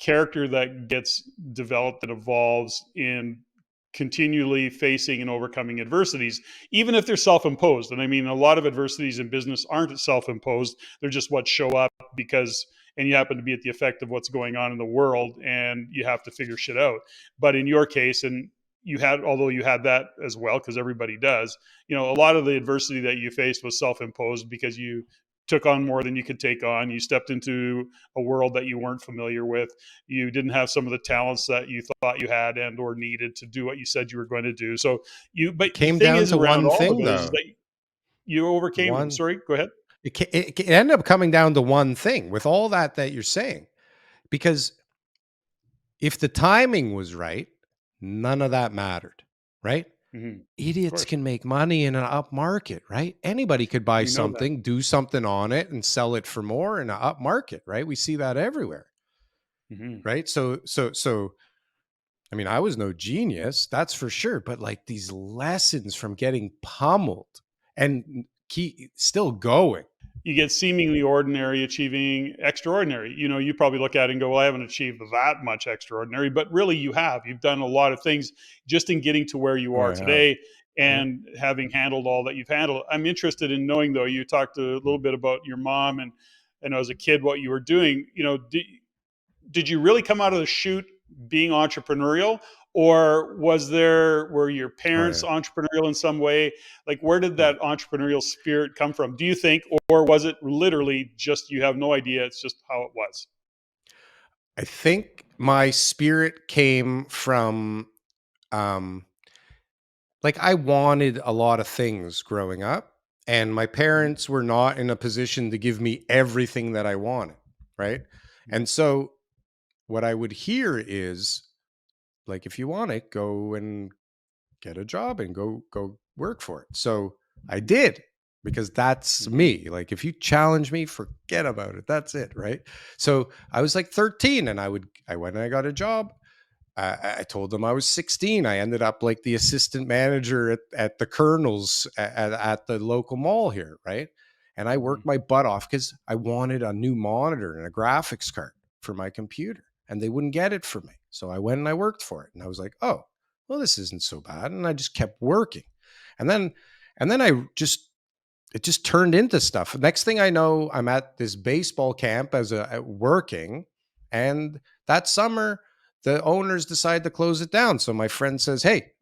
character that gets developed and evolves in continually facing and overcoming adversities, even if they're self-imposed. And I mean, a lot of adversities in business aren't self-imposed. They're just what show up because, and you happen to be at the effect of what's going on in the world and you have to figure shit out. But in your case, and you had, although you had that as well, because everybody does, you know, a lot of the adversity that you faced was self-imposed because you took on more than you could take on. You stepped into a world that you weren't familiar with. You didn't have some of the talents that you thought you had and or needed to do what you said you were going to do. So but the Came thing down is to around one all of thing, it is though. that you overcame. One, Sorry, go ahead. it ended up coming down to one thing with all that you're saying, because if the timing was right, none of that mattered, right? Mm-hmm. Of Idiots course, can make money in an up market, right? Anybody could buy we know that. something, do something on it, and sell it for more in an up market, right? We see that everywhere, Mm-hmm. right? So, I mean, I was no genius, that's for sure, but like these lessons from getting pummeled and still going. You get seemingly ordinary achieving extraordinary. You know, you probably look at it and go, well, I haven't achieved that much extraordinary, but really you have. You've done a lot of things just in getting to where you Oh, are I have. today Yeah. and having handled all that you've handled. I'm interested in knowing, though, you talked a little bit about your mom and as a kid, what you were doing. You know, did you really come out of the chute being entrepreneurial, or were your Oh, parents yeah. entrepreneurial in some way? Like, where did Yeah. that entrepreneurial spirit come from, do you think? Or was it literally just you have no idea, it's just how it was? I think my spirit came from, um, like, I wanted a lot of things growing up, and my Mhm. parents were not in a position to give me everything that I wanted, right? And so what I would hear is, like, if you want it, go and get a job and go work for it. So I did, because that's Mhm. me. Like, if you challenge me, forget about it. That's it, right? So I was like 13, and I went and I got a job. I told them I was 16. I ended up like the assistant manager at the Colonel's at the local mall here, right? And I Mhm. worked my butt off because I wanted a new monitor and a graphics card for my computer, and they wouldn't get it for me. So I went and I worked for it, and I was like, oh, well, this isn't so bad. And I just kept working, and then it just turned into stuff. Next thing I know, I'm at this baseball camp working, and that summer the owners decide to close it down. So my friend says, "Hey,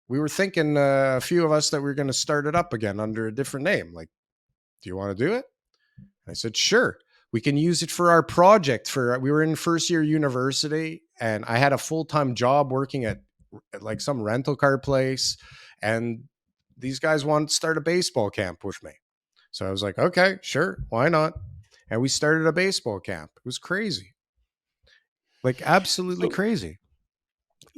we were thinking a few of us that we are going to start it up again under a different name. Like, do you want to do it?" I said, "Sure. We can use it for our project." We were in first year university, and I had a full-time job working at like some rental car place, and these guys wanted to start a baseball camp with me. So I was like, "Okay, sure, why not?" And we started a baseball camp. It was crazy. Like, absolutely So, crazy.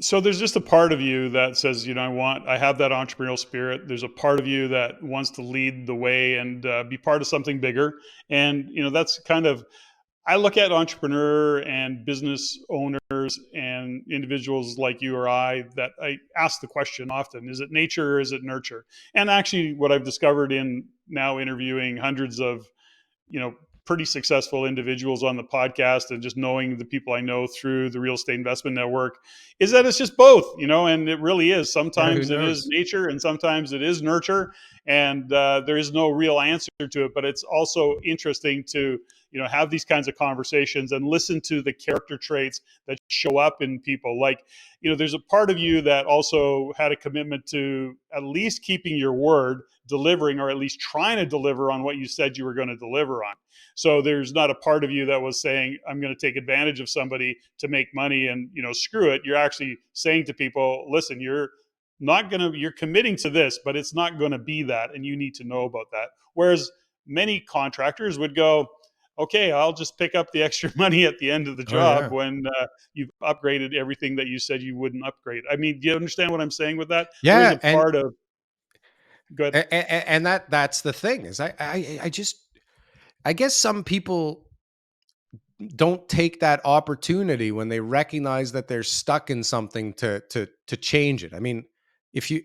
so there's just a part of you that says, you know, I have that entrepreneurial spirit. There's a part of you that wants to lead the way and be part of something bigger. And, you know, that's kind of, I look at entrepreneur and business owners and individuals like you or I that I ask the question often, is it nature or is it nurture? And actually what I've discovered in now interviewing hundreds of, you know, pretty successful individuals on the podcast and just knowing the people I know through the real estate investment network is that it's just both, you know, and it really is. Yeah, who Sometimes it is knows? nature and sometimes it is nurture. And there is no real answer to it, but it's also interesting to, you know, have these kinds of conversations and listen to the character traits that show up in people. Like, you know, there's a part of you that also had a commitment to at least keeping your word, delivering, or at least trying to deliver on what you said you were going to deliver on. So there's not a part of you that was saying, I'm going to take advantage of somebody to make money and, you know, screw it. You're actually saying to people, listen, you're committing to this, but it's not going to be that. And you need to know about that. Whereas many contractors would go, okay, I'll just pick up the extra money at the end of the Oh job yeah. when you've upgraded everything that you said you wouldn't upgrade. I mean, do you understand what I'm saying with that? There is Yeah, a part of, good. and that's the thing is I just, I guess some people don't take that opportunity when they recognize that they're stuck in something to change it. I mean, if you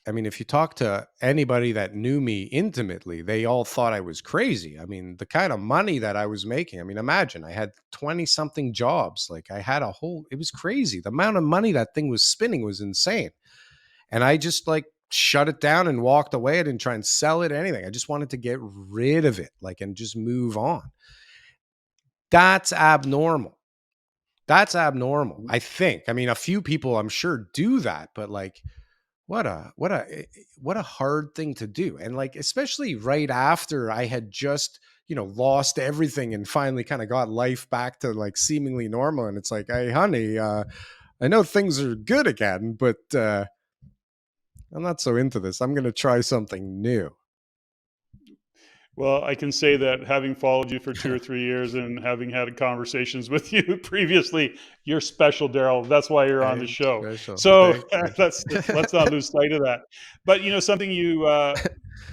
I mean, if you talk to anybody that knew me intimately, they all thought I was crazy. I mean, the kind of money that I was making. I mean, imagine I had 20 something jobs. Like I had a whole, it was crazy. The amount of money that thing was spinning was insane. And I just like shut it down and walked away. I didn't try and sell it or anything. I just wanted to get rid of it, like, and just move on. That's abnormal. That's abnormal, I think. I mean, a few people I'm sure do that, but like, what a hard thing to do. And like, especially right after I had just, lost everything and finally kind of got life back to like seemingly normal. And it's like, hey, honey, I know things are good again, but I'm not so into this. I'm going to try something new. Well, I can say that having followed you for 2 or 3 years and having had conversations with you previously, you're special, Daryl. That's why you're on the Hey, show. special. So Thank you. let's not lose sight of that. But something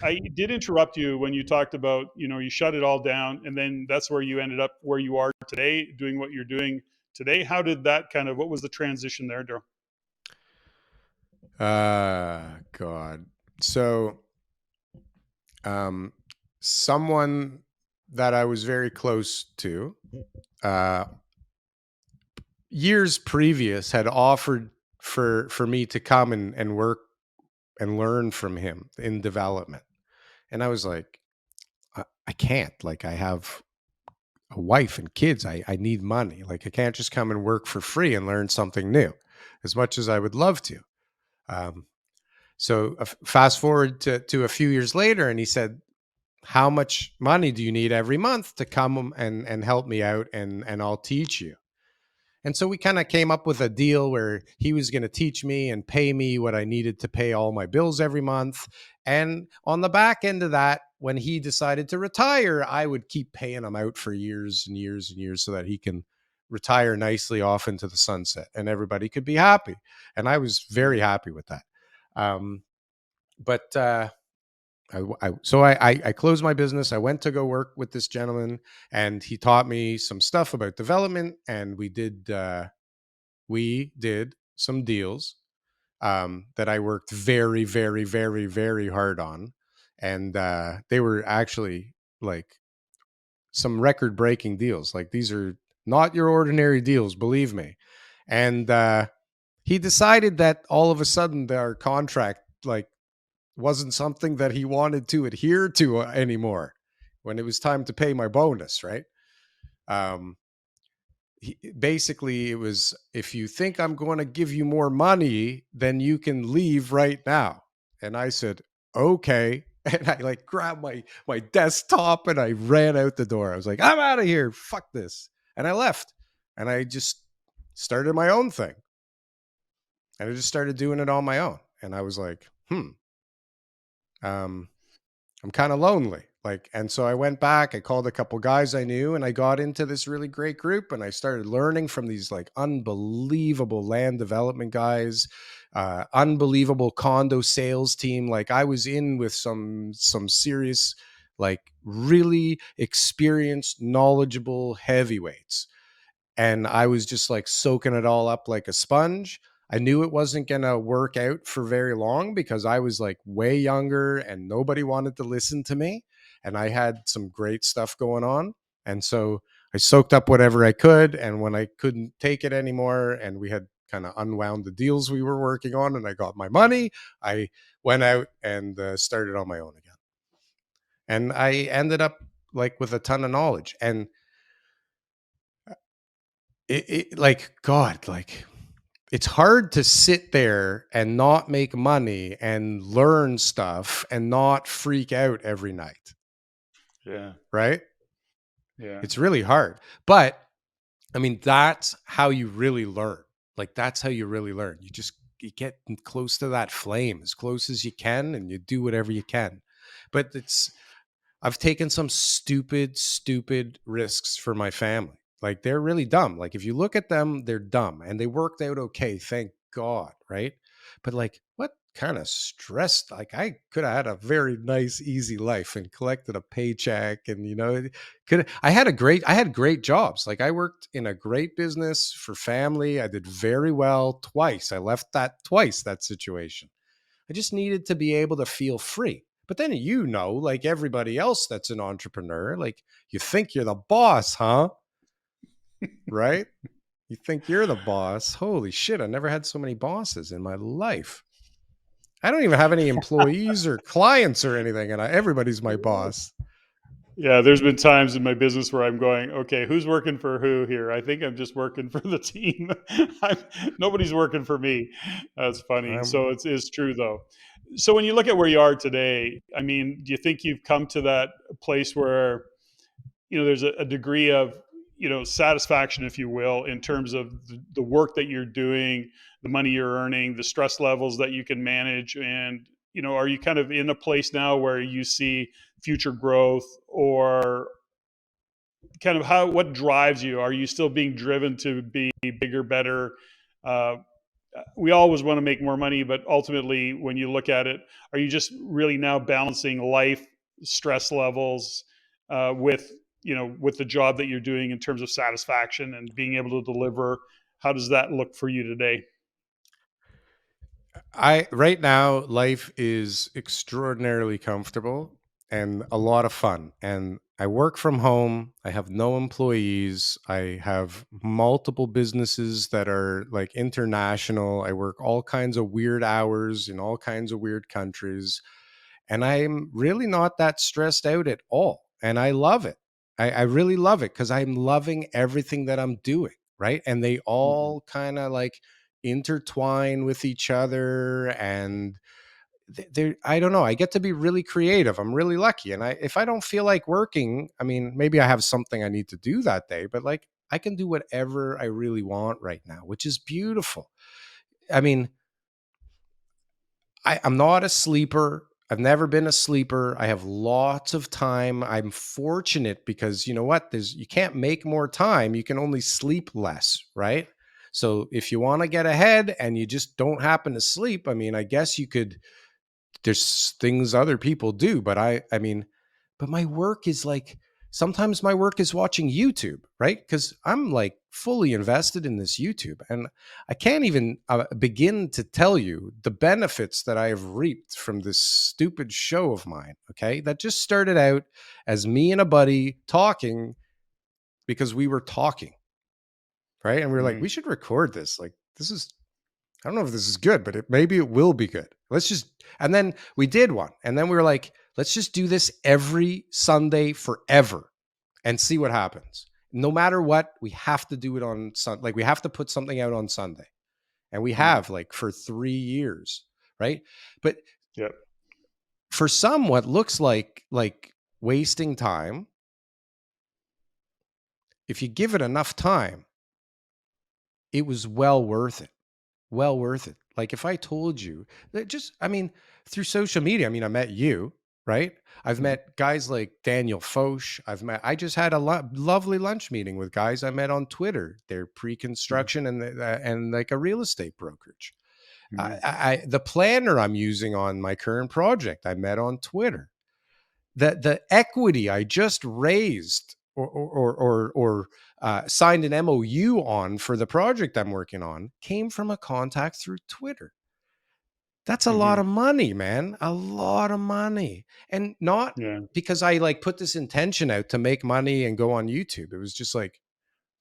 I did interrupt you when you talked about you shut it all down, and then that's where you ended up where you are today, doing what you're doing today. How did that what was the transition there, Daryl? God. So, um, someone that I was very close to, uh, years previous had offered for me to come and work and learn from him in development. And I was like, I can't. Like, I have a wife and kids. I need money. Like, I can't just come and work for free and learn something new, as much as I would love to. Um, so fast forward to a few years later, and he said, how much money do you need every month to come and help me out, and I'll teach you? And so we kind of came up with a deal where he was going to teach me and pay me what I needed to pay all my bills every month. And on the back end of that, when he decided to retire, I would keep paying him out for years and years and years so that he can retire nicely off into the sunset and everybody could be happy. And I was very happy with that. Um, but I closed my business. I went to go work with this gentleman, and he taught me some stuff about development, and we did some deals that I worked very, very, very, very hard on. And they were actually like some record breaking deals. Like, these are not your ordinary deals, believe me. And he decided that all of a sudden our contract like wasn't something that he wanted to adhere to anymore when it was time to pay my bonus, right? Um, basically it was, if you think I'm going to give you more money, then you can leave right now. And I said, okay. And I like grabbed my desktop and I ran out the door. I was like, I'm out of here. Fuck this. And I left, and I just started my own thing. And I just started doing it on my own. And I was like, I'm kind of lonely. Like, and so I went back, I called a couple guys I knew, and I got into this really great group, and I started learning from these like unbelievable land development guys, unbelievable condo sales team. Like, I was in with some serious, like really experienced, knowledgeable heavyweights. And I was just like soaking it all up like a sponge. I knew it wasn't going to work out for very long because I was like way younger and nobody wanted to listen to me. And I had some great stuff going on. And so I soaked up whatever I could. And when I couldn't take it anymore and we had kind of unwound the deals we were working on and I got my money, I went out and started on my own again. And I ended up like with a ton of knowledge. And like, God, like, it's hard to sit there and not make money and learn stuff and not freak out every night. Yeah. Right? Yeah. It's really hard. But I mean, that's how you really learn. Like, that's how you really learn. You get close to that flame as close as you can, and you do whatever you can. But I've taken some stupid risks for my family. Like, they're really dumb. Like, if you look at them, they're dumb, and they worked out okay, thank God, right? But like, what kind of stress? Like, I could have had a very nice, easy life and collected a paycheck, and I had great jobs. Like, I worked in a great business for family. I did very well twice. I left that twice, that situation. I just needed to be able to feel free. But then, like everybody else that's an entrepreneur, like you think you're the boss, huh? Right? You think you're the boss. Holy shit, I never had so many bosses in my life. I don't even have any employees or clients or anything, and everybody's my boss. Yeah, there's been times in my business where I'm going, okay, who's working for who here? I think I'm just working for the team. Nobody's working for me. That's funny. So it's true though. So when you look at where you are today, I mean, do you think you've come to that place where there's a degree of satisfaction, if you will, in terms of the work that you're doing, the money you're earning, the stress levels that you can manage, and are you kind of in a place now where you see future growth, or kind of what drives you? Are you still being driven to be bigger, better? uh, we always want to make more money, but ultimately when you look at it, are you just really now balancing life stress levels with with the job that you're doing in terms of satisfaction and being able to deliver? How does that look for you today? Right now, life is extraordinarily comfortable and a lot of fun. And I work from home. I have no employees. I have multiple businesses that are like international. I work all kinds of weird hours in all kinds of weird countries. And I'm really not that stressed out at all. And I love it. I really love it because I'm loving everything that I'm doing. Right. And they Mm-hmm. all kind of like intertwine with each other. And they're, I don't know, I get to be really creative. I'm really lucky. And if I don't feel like working, I mean, maybe I have something I need to do that day, but like I can do whatever I really want right now, which is beautiful. I mean, I'm not a sleeper. I've never been a sleeper. I have lots of time. I'm fortunate because you know what? You can't make more time. You can only sleep less, right? So if you want to get ahead and you just don't happen to sleep, I mean, I guess you could, there's things other people do, but I mean, but my work is like, sometimes my work is watching YouTube, right? Because I'm like fully invested in this YouTube, and I can't even begin to tell you the benefits that I have reaped from this stupid show of mine. Okay, that just started out as me and a buddy talking because we were talking, right? And we were like, Mm-hmm. we should record this. Like, this is, I don't know if this is good, but maybe it will be good. Let's just, and then we did one. And then we were like, let's just do this every Sunday forever and see what happens. No matter what, we have to do it on Sunday. Like we have to put something out on Sunday. And we Mm-hmm. have like for 3 years, right? But Yep. for some, what looks like wasting time, if you give it enough time, it was well worth it. Well worth it. Like if I told you that just, I mean, through social media, I mean, I met you, right? I've Mm-hmm. met guys like Daniel Foch. I just had a lovely lunch meeting with guys I met on Twitter. They're pre-construction and like a real estate brokerage. Mm-hmm. The planner I'm using on my current project, I met on Twitter. The equity I just raised or signed an MOU on for the project I'm working on came from a contact through Twitter. That's a lot Mm-hmm. of money, man. A lot of money. And not Yeah. because I like put this intention out to make money and go on YouTube. It was just like,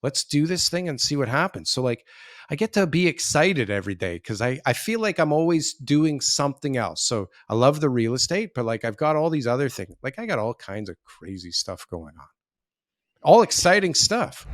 let's do this thing and see what happens. So like I get to be excited every day because I feel like I'm always doing something else. So I love the real estate, but like I've got all these other things. Like I got all kinds of crazy stuff going on. All exciting stuff.